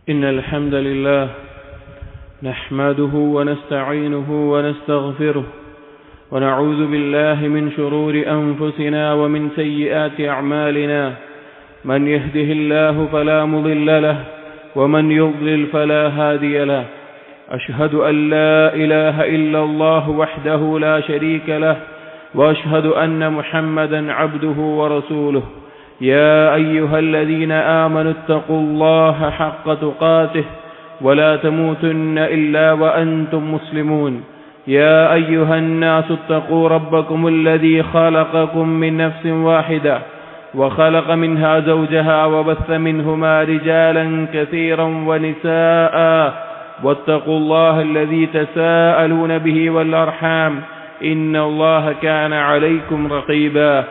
إن الحمد لله نحمده ونستعينه ونستغفره ونعوذ بالله من شرور أنفسنا ومن سيئات أعمالنا من يهده الله فلا مضل له ومن يضلل فلا هادي له أشهد أن لا إله إلا الله وحده لا شريك له وأشهد أن محمدا عبده ورسوله يا أيها الذين آمنوا اتقوا الله حق تقاته ولا تموتن إلا وأنتم مسلمون يا أيها الناس اتقوا ربكم الذي خلقكم من نفس واحدة وخلق منها زوجها وبث منهما رجالا كثيرا ونساء واتقوا الله الذي تساءلون به والأرحام إن الله كان عليكم رقيبا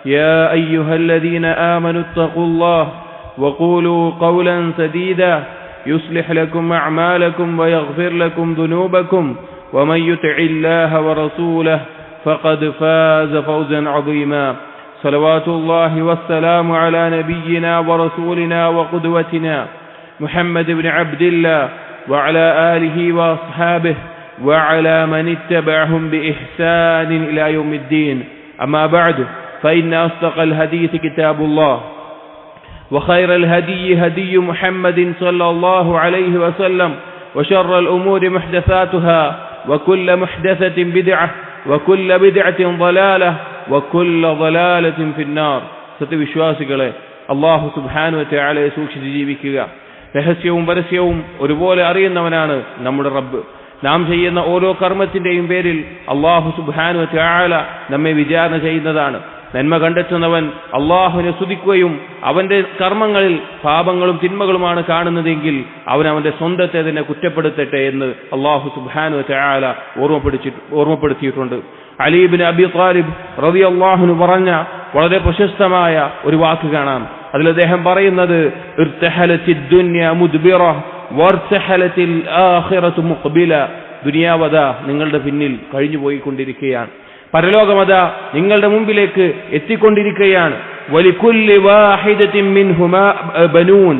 يا أيها الذين آمنوا اتقوا الله وقولوا قولا سديدا يصلح لكم أعمالكم ويغفر لكم ذنوبكم ومن يطع الله ورسوله فقد فاز فوزا عظيما صلوات الله والسلام على نبينا ورسولنا وقدوتنا محمد بن عبد الله وعلى آله وأصحابه وعلى من اتبعهم بإحسان إلى يوم الدين أما بعد فإن أصدق الحديث كتاب الله وخير الهدي هدي محمد صلى الله عليه وسلم وشر الأمور محدثاتها وكل محدثة بدعة وكل بدعة ضلالة وكل ضلالة في النار സത്യവിശ്വാസികളെ അല്ലാഹു സുബ്ഹാനഹു വ തആലയെ സൂക്ഷിച്ച് ജീവിക്കുക. രഹസ്യവും പരസ്യവും ഒരുപോലെ അറിയുന്നവനാണ് നമ്മുടെ റബ്ബ്. നാം ചെയ്യുന്ന ഓരോ കർമ്മത്തിന്റെയും പേരിൽ അല്ലാഹു സുബ്ഹാനഹു വ തആല നമ്മെ വിചാരണ ചെയ്യുന്നതാണ്. നന്മ കണ്ടെത്തുന്നവൻ അള്ളാഹുവിനെ സ്തുതിക്കുകയും അവന്റെ കർമ്മങ്ങളിൽ പാപങ്ങളും തിന്മകളുമാണ് കാണുന്നതെങ്കിൽ അവൻ അവന്റെ സ്വന്തത്തെ തന്നെ കുറ്റപ്പെടുത്തട്ടെ എന്ന് അള്ളാഹു സുബ്ഹാനഹു വ തആല ഓർമ്മപ്പെടുത്തിയിട്ടുണ്ട്. അലി ഇബ്നു അബി ത്വാലിബ് റളിയല്ലാഹു അൻഹു പറഞ്ഞ വളരെ പ്രശസ്തമായ ഒരു വാക്ക് കാണാം. അതിൽ അദ്ദേഹം പറയുന്നത് ഇർതഹലത്തിദ് ദുനിയ മുദ്ബിറ വർതഹലത്തിൽ ആഖിറതു മുഖ്ബില. ദുനിയാവത നിങ്ങളുടെ പിന്നിൽ കഴിഞ്ഞു പോയിക്കൊണ്ടിരിക്കുകയാണ്, പരലോകമത നിങ്ങളുടെ മുമ്പിലേക്ക് എത്തിക്കൊണ്ടിരിക്കുകയാണ്. വലികുല്ലി വാഹിദത്തിൻ മിൻഹുമാ ബനൂൻ.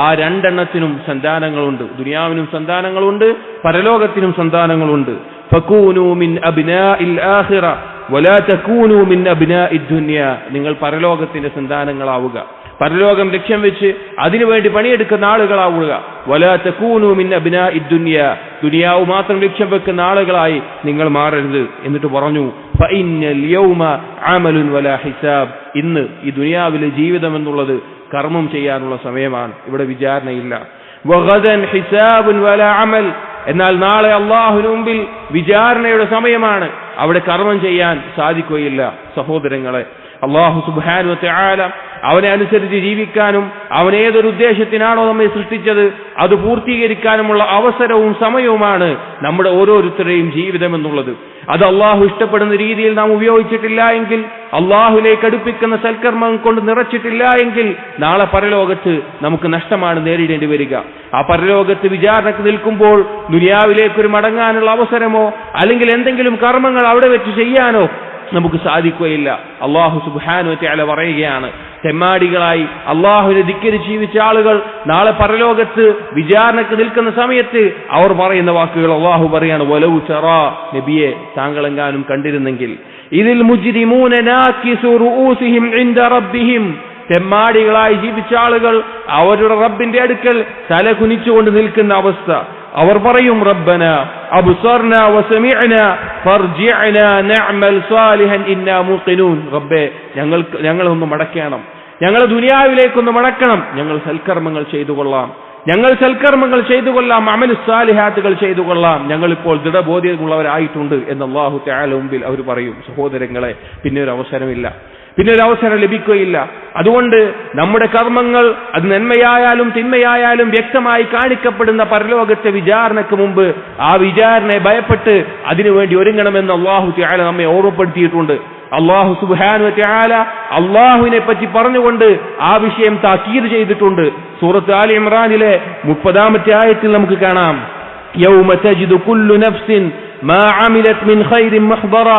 ആ രണ്ടെണ്ണത്തിനും സന്താനങ്ങളുണ്ട്. ദുനിയാവിനും സന്താനങ്ങളുണ്ട്, പരലോകത്തിനും സന്താനങ്ങളുണ്ട്. ഫകൂനൂ മിൻ അബ്നാഇൽ ആഖിറ വലാ തകൂനൂ മിൻ അബ്നാഇദ് ദുനിയ. നിങ്ങൾ പരലോകത്തിന്റെ സന്താനങ്ങളാവുക, പരലോകം ലക്ഷ്യം വെച്ച് അതിനുവേണ്ടി പണിയെടുക്കുന്ന ആളുകളാവുക. വലാ തകൂനൂ മിൻ അബ്നാഇദ് ദുനിയ. ദുനിയാവ് മാത്രം ലക്ഷ്യം വെക്കുന്ന ആളുകളായി നിങ്ങൾ മാറരുത്. എന്നിട്ട് പറഞ്ഞു ഫഇന്നൽ യൗമ അമലുൻ വലാ ഹിസാബ്. ഇന്ന് ഈ ദുനിയാവിലെ ജീവിതം എന്നുള്ളത് കർമ്മം ചെയ്യാനുള്ള സമയമാണ്, ഇവിടെ വിചാരണയില്ല. വഗദൻ ഹിസാബുൻ വലാ അമൽ. എന്നാൽ നാളെ അല്ലാഹുവിന്റെ മുമ്പിൽ വിചാരണയുടെ സമയമാണ്, അവിടെ കർമ്മം ചെയ്യാൻ സാധിക്കുകയില്ല. സഹോദരങ്ങളെ, അല്ലാഹു സുബ്ഹാനഹു വ തആല അവനെ അനുസരിച്ച് ജീവിക്കാനും അവൻ ഏതൊരു ഉദ്ദേശത്തിനാണോ നമ്മെ സൃഷ്ടിച്ചത് അത് പൂർത്തീകരിക്കാനുമുള്ള അവസരവും സമയവുമാണ് നമ്മുടെ ഓരോരുത്തരുടെയും ജീവിതം എന്നുള്ളത്. അത് അള്ളാഹു ഇഷ്ടപ്പെടുന്ന രീതിയിൽ നാം ഉപയോഗിച്ചിട്ടില്ല എങ്കിൽ, അള്ളാഹുലേക്ക് അടുപ്പിക്കുന്ന സൽക്കർമ്മം കൊണ്ട് നിറച്ചിട്ടില്ല എങ്കിൽ നാളെ പരലോകത്ത് നമുക്ക് നഷ്ടമാണ് നേരിടേണ്ടി വരിക. ആ പരലോകത്ത് വിചാരണക്ക് നിൽക്കുമ്പോൾ ദുനിയാവിലേക്കൊരു മടങ്ങാനുള്ള അവസരമോ അല്ലെങ്കിൽ എന്തെങ്കിലും കർമ്മങ്ങൾ അവിടെ വെച്ച് ചെയ്യാനോ നമുക്ക് സാധിക്കുകയില്ല. അല്ലാഹു സുബ്ഹാനഹു വ തആല പറയുകയാണ്, തെമ്മാടികളായി അള്ളാഹുവിനെ ധിക്കരിച്ച് ജീവിച്ച ആളുകൾ നാളെ പരലോകത്ത് വിചാരണക്ക് നിൽക്കുന്ന സമയത്ത് അവർ പറയുന്ന വാക്കുകൾ അള്ളാഹു പറയാണ്, വലൗ തറാ, നബിയെ താങ്കളെങ്ങാനും കണ്ടിരുന്നെങ്കിൽ, ഇതിൽ മുജ്രിമൂന നാകിസു റൂസിഹിം ഇൻദ റബ്ബിഹിം. തെമ്മാടികളായി ജീവിച്ച ആളുകൾ അവരുടെ റബ്ബിന്റെ അടുക്കൽ തല കുനിച്ചുകൊണ്ട് നിൽക്കുന്ന അവസ്ഥ. അവർ പറയും, റബ്ബന അബ്സർനാ വസമിഅനാ ഫർജിഅനാ നഅമൽ സാലിഹൻ ഇന്നാ മൂഖിനൂൻ. റബ്ബേ, ഞങ്ങളൊന്ന് മടക്കണം, ഞങ്ങളെ ദുനിയാവിലേക്കൊന്ന് മടക്കണം, ഞങ്ങൾ സൽക്കർമ്മങ്ങൾ ചെയ്തു കൊള്ളാം, അമലു സാലിഹാത്തുകൾ ചെയ്തു കൊള്ളാം, ഞങ്ങളിപ്പോൾ ദൃഢബോധ്യമുള്ളവരായിട്ടുണ്ട് എന്ന് അല്ലാഹു തആല മുമ്പിൽ അവർ പറയും. സഹോദരങ്ങളെ, പിന്നെ ഒരു അവസരം ലഭിക്കുകയില്ല. അതുകൊണ്ട് നമ്മുടെ കർമ്മങ്ങൾ അത് നന്മയായാലും തിന്മയായാലും വ്യക്തമായി കാണിക്കപ്പെടുന്ന പരലോകത്തെ വിചാരണയ്ക്ക് മുമ്പ് ആ വിചാരണയെ ഭയപ്പെട്ട് അതിനുവേണ്ടി ഒരുങ്ങണമെന്ന് അല്ലാഹു തആല നമ്മെ ഓർമ്മപ്പെടുത്തിയിട്ടുണ്ട്. അല്ലാഹു സുബ്ഹാനഹു വ തആല അല്ലാഹുവിനെ പറ്റി പറഞ്ഞുകൊണ്ട് ആ വിഷയം താക്കീത് ചെയ്തിട്ടുണ്ട്. സൂറത്ത് ആലി ഇംറാനിലെ 30-ാമത്തെ ആയത്തിൽ നമുക്ക് കാണാം, യൗമ തജിദു കുല്ലു നഫ്സിൻ മാ അമിലത് മിൻ ഖൈരിൻ മുഹ്ദറ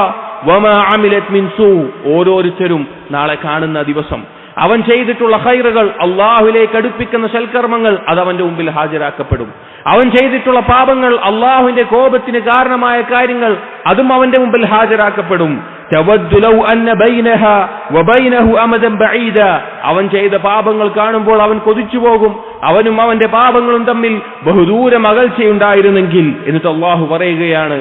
വമാ അമിലത് മിൻ സൂ. ഓരോരുത്തരും നാളെ കാണുന്ന ദിവസം, അവൻ ചെയ്തിട്ടുള്ള ഖൈറുകൾ, അള്ളാഹുവിലേക്ക് അടുപ്പിക്കുന്ന സൽക്കർമ്മങ്ങൾ അത് അവന്റെ മുമ്പിൽ ഹാജരാക്കപ്പെടും. അവൻ ചെയ്തിട്ടുള്ള പാപങ്ങൾ, അള്ളാഹുവിന്റെ കോപത്തിന് കാരണമായ കാര്യങ്ങൾ, അതും അവന്റെ മുമ്പിൽ ഹാജരാക്കപ്പെടും. അവൻ ചെയ്ത പാപങ്ങൾ കാണുമ്പോൾ അവൻ കൊതിച്ചു പോകും, അവനും അവന്റെ പാപങ്ങളും തമ്മിൽ ബഹുദൂരം അകൽച്ചയുണ്ടായിരുന്നെങ്കിൽ. എന്നിട്ട് അള്ളാഹു പറയുകയാണ്,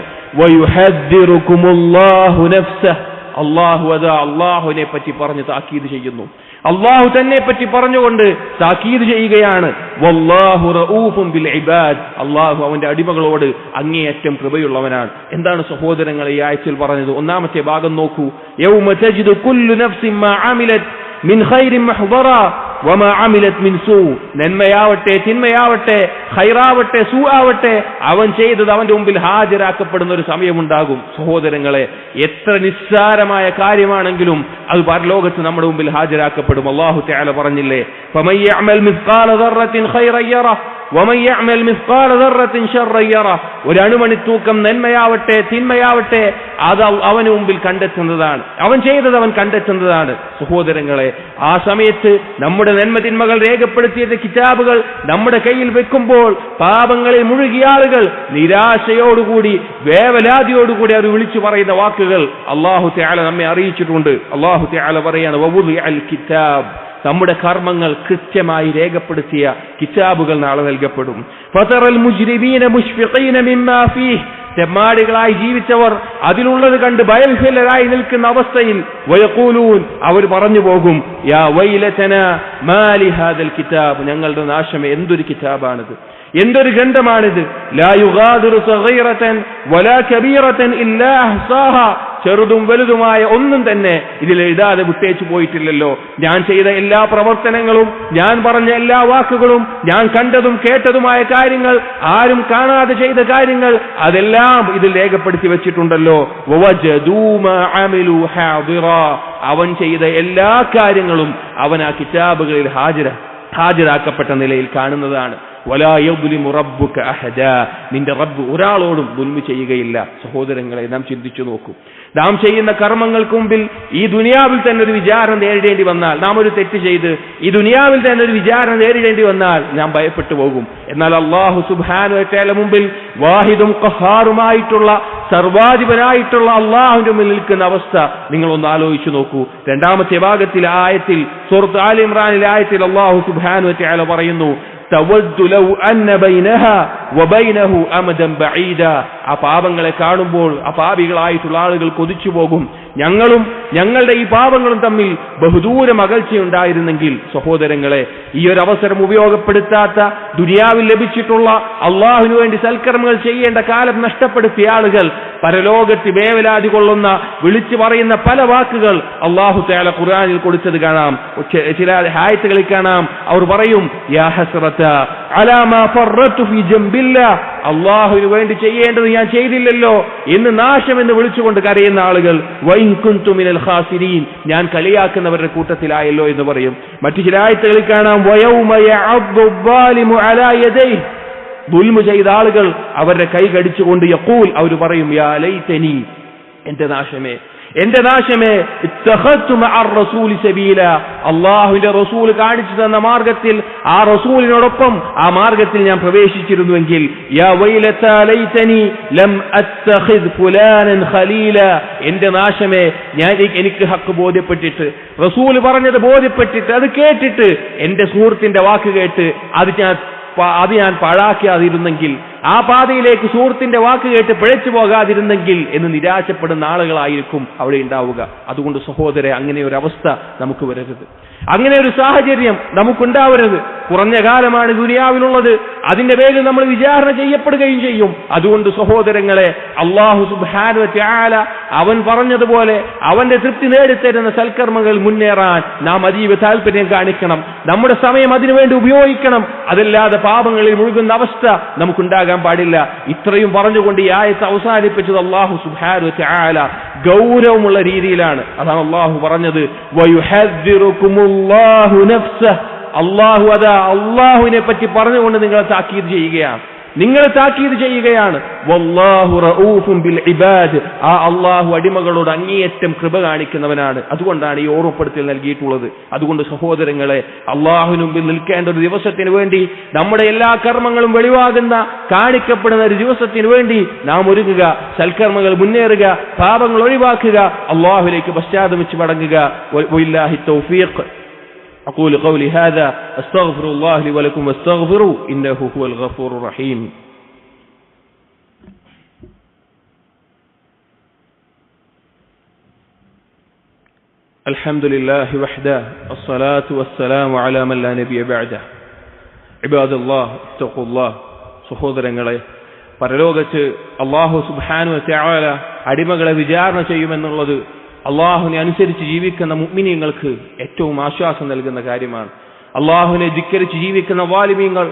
അള്ളാഹു അത് അള്ളാഹുവിനെ പറ്റി പറഞ്ഞ് താക്കീത് ചെയ്യുന്നു. അള്ളാഹു തന്നെ പറ്റി പറഞ്ഞുകൊണ്ട് താക്കീത് ചെയ്യുകയാണ്. വല്ലാഹു റഊഫുൻ ബിൽ ഇബാദ്, അള്ളാഹു അവന്റെ അടിമകളോട് അങ്ങേയറ്റം കൃപയുള്ളവനാണ്. എന്താണ് സഹോദരങ്ങളെ ഈ ആയത്തിൽ പറഞ്ഞത്? ഒന്നാമത്തെ ഭാഗം നോക്കൂ. യൗമ തജിദു കുല്ലു നഫ്സിൻ മാ അമിലത് മിൻ ഖൈരിൻ മഹ്ദറാ വമാ അമിലത് മിൻ സൂ. നന്മയാവട്ടെ തിന്മയാവട്ടെ, ഖൈറാവട്ടെ സൂആവട്ടെ, അവൻ ചെയ്തത് അവന്റെ മുമ്പിൽ ഹാജരാക്കപ്പെടുന്ന ഒരു സമയമുണ്ടാകും. സഹോദരങ്ങളെ, എത്ര നിസ്സാരമായ കാര്യമാണെങ്കിലും അത് പരലോകത്ത് നമ്മുടെ മുമ്പിൽ ഹാജരാക്കപ്പെടും. അല്ലാഹു തആല പറഞ്ഞില്ലേ, ഫമൻ യഅമൽ മിസ്ഖാല ദർറത്തിൻ ഖൈറൻ യറഹ് വമൻ യഅമൽ മിസ്ഖാല ദർറത്തിൻ ശർറൻ യറഹ്. ഒരു അണുമണി തൂക്കം നന്മയാവട്ടെ തിന്മയാവട്ടെ അത് അവന് മുമ്പിൽ കണ്ടെത്തുന്നതാണ്, അവൻ ചെയ്തത് അവൻ കണ്ടെത്തുന്നതാണ്. സഹോദരങ്ങളെ, ആ സമയത്ത് നമ്മുടെ നന്മ തിന്മകൾ രേഖപ്പെടുത്തിയ കിതാബുകൾ നമ്മുടെ കയ്യിൽ വെക്കുമ്പോൾ പാപങ്ങളിൽ മുഴുകിയ ആളുകൾ നിരാശയോടുകൂടി വേവലാതിയോടുകൂടി അവർ വിളിച്ചു പറയുന്ന വാക്കുകൾ അല്ലാഹു തആല നമ്മെ അറിയിച്ചിട്ടുണ്ട്. അല്ലാഹു തആല പറയാണ്, വവുദിഅൽ കിതാബ്, നമ്മുടെ കർമ്മങ്ങൾ കൃത്യമായി രേഖപ്പെടുത്തിയ കിതാബുകൾ നാളെ നൽകപ്പെടും. ഫതറൽ മുജ്രിമീന മുശ്ഫിഖീന മിമ്മാ ഫീഹ്, തെമ്മാടികളായി ജീവിച്ചവർ അതിലുള്ളത് കണ്ട് ഭയവിഹ്വലരായി നിൽക്കുന്ന അവസ്ഥയിൽ വയഖൂലൂൻ, അവർ പറഞ്ഞു പോകും, യാ വൈലതനാ മാ ലിഹാദൽ കിതാബ്, ഞങ്ങളുടെ നാശമേ, എന്തൊരു കിതാബാണിത്, എന്തൊരു ഗ്രന്ഥമാണിത്. ലാ യുഗാദിറു സഗീറതൻ വലാ കബീറതൻ ഇല്ലാ അഹ്സാഹാ, ചെറുതും വലുതുമായ ഒന്നും തന്നെ ഇതിൽ എഴുതാതെ വിട്ടേച്ചു പോയിട്ടില്ലല്ലോ. ഞാൻ ചെയ്ത എല്ലാ പ്രവർത്തനങ്ങളും, ഞാൻ പറഞ്ഞ എല്ലാ വാക്കുകളും, ഞാൻ കണ്ടതും കേട്ടതുമായ കാര്യങ്ങൾ, ആരും കാണാതെ ചെയ്ത കാര്യങ്ങൾ, അതെല്ലാം ഇതിൽ രേഖപ്പെടുത്തി വെച്ചിട്ടുണ്ടല്ലോ. വവജദൂ മാ അമിലു ഹാദിറാ, അവൻ ചെയ്ത എല്ലാ കാര്യങ്ങളും അവൻ ആ കിതാബുകളിൽ ഹാജരാക്കപ്പെട്ട നിലയിൽ കാണുന്നതാണ്. വലാ യദ്ലിമു റബ്ബുക അഹദാ, നിന്റെ റബ്ബ് ഒരാളോടും ദുൽമ ചെയ്യുകയില്ല. സഹോദരങ്ങളെ, നാം ചിന്തിച്ചു നോക്കൂ. നാം ചെയ്യുന്ന കർമ്മങ്ങൾക്ക് മുമ്പിൽ ഈ ദുനിയാവിൽ തന്നെ ഒരു വിചാരണ നേരിടേണ്ടി വന്നാൽ, നാം ഒരു തെറ്റ് ചെയ്ത് ഈ ദുനിയാവിൽ തന്നെ ഒരു വിചാരണ നേരിടേണ്ടി വന്നാൽ നാം ഭയപ്പെട്ടു പോകും. എന്നാൽ അല്ലാഹു സുബ്ഹാനഹു വ തആല മുമ്പിൽ വാഹിദും ഖഹാറുമായിട്ടുള്ള, സർവാധിപനായിട്ടുള്ള അല്ലാഹുവിന്റെ മുന്നിൽ നിൽക്കുന്ന അവസ്ഥ നിങ്ങളൊന്ന് ആലോചിച്ചു നോക്കൂ. രണ്ടാമത്തെ ഭാഗത്തിൽ ആയത്തിൽ, സൂറത്ത് ആൽ ഇംറാനിലെ ആയത്തിൽ അല്ലാഹു സുബ്ഹാനഹു വ തആല പറയുന്നു, തവദ്ദു ലൗ അന്ന ബൈനഹാ വബൈനഹു അമദൻ ബഈദ. ആ പാപങ്ങളെ കാണുമ്പോൾ ആ പാപികളായിട്ടുള്ള ആളുകൾ കൊതിച്ചു പോകും, ഞങ്ങളും ഞങ്ങളുടെ ഈ പാപങ്ങളും തമ്മിൽ ബഹുദൂരം അകൽച്ചയുണ്ടായിരുന്നെങ്കിൽ. സഹോദരങ്ങളെ, ഈ ഒരു അവസരം ഉപയോഗപ്പെടുത്താത്ത, ദുനിയാവിൽ ലഭിച്ചിട്ടുള്ള അള്ളാഹുവിനു വേണ്ടി സൽക്കർമ്മങ്ങൾ ചെയ്യേണ്ട കാലം നഷ്ടപ്പെടുത്തിയ ആളുകൾ പരലോകത്ത് വേവലാതി കൊള്ളുന്ന, വിളിച്ചു പറയുന്ന പല വാക്കുകൾ അല്ലാഹു തആല ഖുർആനിൽ കൊടുത്തത് കാണാം. ചില ആയത്തുകളിൽ കാണാം, അവർ പറയും, യാ ഹസ്റത അലാ മാ ഫറത്തു ഫീ ജംബില്ലാഹ്, അള്ളാഹുവിന് വേണ്ടി ചെയ്യേണ്ടത് ഞാൻ ചെയ്തില്ലല്ലോ എന്ന് നാശമെന്ന് വിളിച്ചുകൊണ്ട് കരയുന്ന ആളുകൾ, വൈൻ കുന്തു മിനൽ ഖാസിരീൻ, ഞാൻ കളിയാക്കുന്നവരുടെ കൂട്ടത്തിലായല്ലോ എന്ന് പറയും. മറ്റു ചില ആയത്തുകളിൽ കാണാം, വയൗമ യഅദ്ദു ദ്ദാലിമു അലാ യദൈഹി, ദുൽമ ചെയ്ത ആളുകൾ അവരുടെ കൈ കടിച്ചുകൊണ്ട് യഖൂൽ, അവർ പറയും, യാ ലൈതനി, എന്റെ നാശമേ, എന്റെ നാശമേ, ഇത്തഖത്തു മഅർ റസൂലി സബീല, അല്ലാഹുവിന്റെ റസൂൽ കാണിച്ചു തന്ന മാർഗത്തിൽ, ആ റസൂലിനോടൊപ്പം ആ മാർഗത്തിൽ ഞാൻ പ്രവേശിച്ചിരുന്നുവെങ്കിൽ. യാ വൈലതാ ലൈതനി ലം അത്തഖിദ് ഫുലാനൻ ഖലീല, എന്റെ നാശമേ, എനിക്ക് ഹക്ക് ബോധ്യപ്പെട്ടിട്ട്, റസൂൽ പറഞ്ഞത് ബോധ്യപ്പെട്ടിട്ട്, അത് കേട്ടിട്ട്, എന്റെ സുഹൃത്തിന്റെ വാക്ക് കേട്ട് അത് ഞാൻ പാഴാക്കാതിരുന്നെങ്കിൽ, ആ പാതയിലേക്ക് സുഹൃത്തിന്റെ വാക്ക് കേട്ട് പിഴച്ചു പോകാതിരുന്നെങ്കിൽ എന്ന് നിരാശപ്പെടുന്ന ആളുകളായിരിക്കും അവിടെ ഉണ്ടാവുക. അതുകൊണ്ട് സഹോദരെ, അങ്ങനെ ഒരു അവസ്ഥ നമുക്ക് വരരുത്, അങ്ങനെ ഒരു സാഹചര്യം നമുക്കുണ്ടാവരുത്. കുറഞ്ഞ കാലമാണ് ദുനിയാവിലുള്ളത്, അതിന്റെ പേരിൽ നമ്മൾ വിചാരണ ചെയ്യപ്പെടുകയും ചെയ്യും. അതുകൊണ്ട് സഹോദരങ്ങളെ, അല്ലാഹു സുബ്ഹാനഹു വ തആല അവൻ പറഞ്ഞതുപോലെ അവന്റെ തൃപ്തി നേടിത്തരുന്ന സൽക്കർമ്മങ്ങൾ മുന്നേറാൻ നാം അതീവ താല്പര്യം കാണിക്കണം. നമ്മുടെ സമയം അതിനുവേണ്ടി ഉപയോഗിക്കണം. അതല്ലാതെ പാപങ്ങളിൽ മുഴുകുന്ന അവസ്ഥ നമുക്കുണ്ടാകാൻ പാടില്ല. ഇത്രയും പറഞ്ഞുകൊണ്ട് ഈ ആയത്ത് അവസാനിപ്പിച്ചത് അല്ലാഹു സുബ്ഹാനഹു വ തആല ഗൗരവമുള്ള രീതിയിലാണ്. അതാണ് അല്ലാഹു പറഞ്ഞത്, വയുഹദ്ദിറുകുമുല്ലാഹു നഫ്സഹ്, അല്ലാഹു അതാ അല്ലാഹുവിനെ പറ്റി പറഞ്ഞുകൊണ്ട് നിങ്ങളെ താക്കീത് ചെയ്യുകയാണ്. നിങ്ങളെ താക്കീത് ചെയ്യുകയാണ്. വല്ലാഹു റഊഫും ബിൽ ഇബാദ്, ആ അള്ളാഹു അടിമകളോട് അങ്ങേയറ്റം കൃപ കാണിക്കുന്നവനാണ്. അതുകൊണ്ടാണ് ഈ ഓർമ്മപ്പെടുത്തൽ നൽകിയിട്ടുള്ളത്. അതുകൊണ്ട് സഹോദരങ്ങളെ, അള്ളാഹുവിന് മുമ്പിൽ നിൽക്കേണ്ട ഒരു ദിവസത്തിന് വേണ്ടി, നമ്മുടെ എല്ലാ കർമ്മങ്ങളും വെളിവാകുന്ന കാണിക്കപ്പെടുന്ന ഒരു ദിവസത്തിന് വേണ്ടി നാം ഒരുങ്ങുക, സൽക്കർമ്മങ്ങൾ മുന്നേറുക, പാപങ്ങൾ ഒഴിവാക്കുക, അള്ളാഹുവിലേക്ക് പശ്ചാത്തപിച്ച് മടങ്ങുക. വലില്ലാഹി തൗഫീഖ്. أقول قولي هذا أستغفر الله لي ولكم واستغفروا إنه هو الغفور الرحيم. الحمد لله وحده الصلاة والسلام على من لا نبي بعده. عباد الله اتقوا الله. സഹോദരങ്ങളെ, പരലോകത്ത് അല്ലാഹു സുബ്ഹാനഹു വ തആല അടിമകളെ വിചാരണ ചെയ്യുമെന്നുള്ളത് അള്ളാഹുവിനെ അനുസരിച്ച് ജീവിക്കുന്ന മുഅ്മിനീങ്ങൾക്ക് ഏറ്റവും ആശ്വാസം നൽകുന്ന കാര്യമാണ്. അള്ളാഹുവിനെ ധിക്കരിച്ച് ജീവിക്കുന്ന വാലിമീങ്ങൾ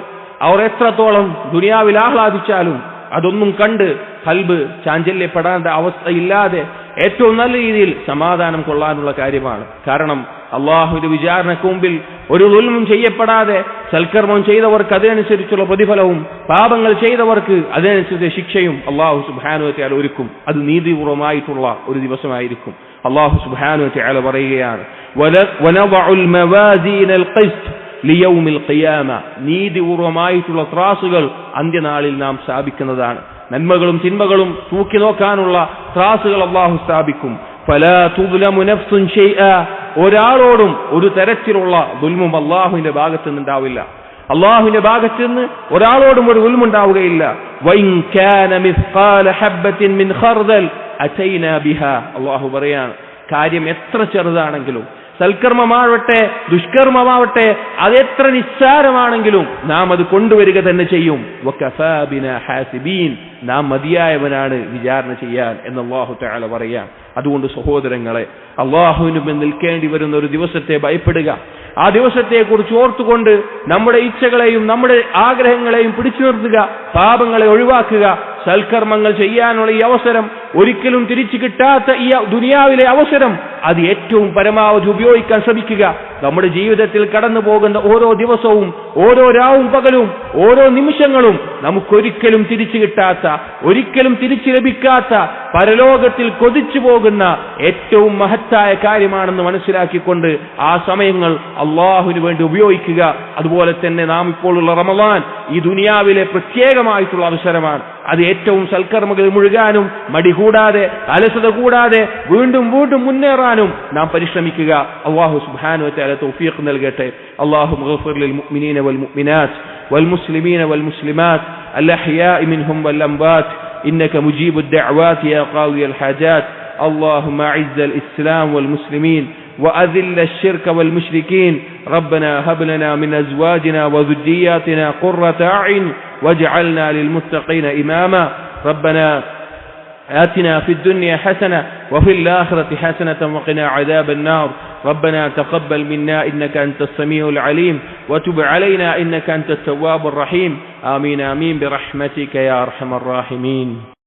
അവർ എത്രത്തോളം ദുനിയാവിൽ ആഹ്ലാദിച്ചാലും അതൊന്നും കണ്ട് ഖൽബ് ചാഞ്ചല്യപ്പെടേണ്ട അവസ്ഥയില്ലാതെ ഏറ്റവും നല്ല രീതിയിൽ സമാധാനം കൊള്ളാനുള്ള കാര്യമാണ്. കാരണം അള്ളാഹുവിന്റെ വിചാരണയ്ക്ക് മുമ്പിൽ ഒരു ദുൽമും ചെയ്യപ്പെടാതെ സൽക്കർമ്മം ചെയ്തവർക്ക് അതിനനുസരിച്ചുള്ള പ്രതിഫലവും പാപങ്ങൾ ചെയ്തവർക്ക് അതിനനുസരിച്ച് ശിക്ഷയും അള്ളാഹു സുബ്ഹാനഹു വ തആല ഒരുക്കും. അത് നീതിപൂർവമായിട്ടുള്ള ഒരു ദിവസമായിരിക്കും. അള്ളാഹു സുബ്ഹാനഹു വ തആല പറയുകയാണ്, വനദഉൽ മവാസീനൽ ഖിസ്ത് ലിയൗമിൽ ഖിയാമ, നീതിപൂർവമായിട്ടുള്ള ത്രാസുകൾ അന്ത്യനാളിൽ നാം സ്ഥാപിക്കുന്നതാണ്. നന്മകളും തിന്മകളും തൂക്കി നോക്കാനുള്ള ത്രാസുകൾ അള്ളാഹു സ്ഥാപിക്കും. ഫലാ തുദ്ലമു നഫ്സുൻ ഷൈഅ, ഒരാളോടും ഒരു തരത്തിലുള്ള ദുൽമും അള്ളാഹുവിന്റെ ഭാഗത്ത് നിന്നുണ്ടാവില്ല. അള്ളാഹുവിന്റെ ഭാഗത്ത് നിന്ന് ഒരാളോടും ഒരു ദുൽമുണ്ടാവുകയില്ല. വഇൻ കാന മിസ്ഖാല ഹബ്ബത്തിൻ മിൻ ഖർദൽ അതൈനാ ബിഹാ, അള്ളാഹു പറയാണ്, കാര്യം എത്ര ചെറുതാണെങ്കിലും, സൽക്കർമ്മമാവട്ടെ ദുഷ്കർമ്മമാവട്ടെ, അതെത്ര നിസ്സാരമാണെങ്കിലും നാം അത് കൊണ്ടുവരിക തന്നെ ചെയ്യും. വകഫാ ബിനാ ഹാസിബീൻ, നാം മതിയായവനാണ് വിചാരണ ചെയ്യാൻ എന്ന് അല്ലാഹു തആല പറയാം. അതുകൊണ്ട് സഹോദരങ്ങളെ, അള്ളാഹുവിന് മുമ്പിൽ നിൽക്കേണ്ടി വരുന്ന ഒരു ദിവസത്തെ ഭയപ്പെടുക. ആ ദിവസത്തെക്കുറിച്ച് ഓർത്തുകൊണ്ട് നമ്മുടെ ഇച്ഛകളെയും നമ്മുടെ ആഗ്രഹങ്ങളെയും പിടിച്ചു നിർത്തുക, പാപങ്ങളെ ഒഴിവാക്കുക. സൽക്കർമ്മങ്ങൾ ചെയ്യാനുള്ള ഈ അവസരം, ഒരിക്കലും തിരിച്ചു കിട്ടാത്ത ഈ ദുനിയാവിലെ അവസരം, അത് ഏറ്റവും പരമാവധി ഉപയോഗിക്കാൻ ശ്രമിക്കുക. നമ്മുടെ ജീവിതത്തിൽ കടന്നു പോകുന്ന ഓരോ ദിവസവും, ഓരോ രാവും പകലും, ഓരോ നിമിഷങ്ങളും നമുക്കൊരിക്കലും തിരിച്ചു കിട്ടാത്ത, ഒരിക്കലും തിരിച്ചു ലഭിക്കാത്ത, പരലോകത്തിൽ കൊതിച്ചു പോകുന്ന ഏറ്റവും മഹത്തായ കാര്യമാണെന്ന് മനസ്സിലാക്കിക്കൊണ്ട് ആ സമയങ്ങൾ അള്ളാഹുവിന് വേണ്ടി ഉപയോഗിക്കുക. അതുപോലെ തന്നെ നാം ഇപ്പോഴുള്ള റമളാൻ ഈ ദുനിയാവിലെ പ്രത്യേകമായിട്ടുള്ള അവസരമാണ്. അത് ഏറ്റവും സൽക്കർമ്മങ്ങളിൽ മുഴുകാനും മടി കൂടാതെ അലസത കൂടാതെ വീണ്ടും വീണ്ടും മുന്നേറാനും നാം പരിശ്രമിക്കുക. അല്ലാഹു സുബ്ഹാനഹു വ തആല തൗഫീഖ് നൽകട്ടെ. അല്ലാഹുമ്മ ഗഫിർ ലിൽ മുഅ്മിനീന വൽ മുഅ്മിനാത്ത് വൽ മുസ്ലിമീന വൽ മുസ്ലിമാത്ത് അൽ അഹ്യാഇ മിൻഹും വൽ അംവാത്ത് إنك مجيب الدعوات يا قاضي الحاجات. اللهم أعز الإسلام والمسلمين وأذل الشرك والمشركين. ربنا هب لنا من أزواجنا وذرياتنا قرة أعين واجعلنا للمتقين إماما. ربنا آتنا في الدنيا حسنة وفي الآخرة حسنة وقنا عذاب النار. ربنا تقبل منا إنك أنت السميع العليم وتب علينا إنك أنت التواب الرحيم. آمين آمين برحمتك يا أرحم الراحمين.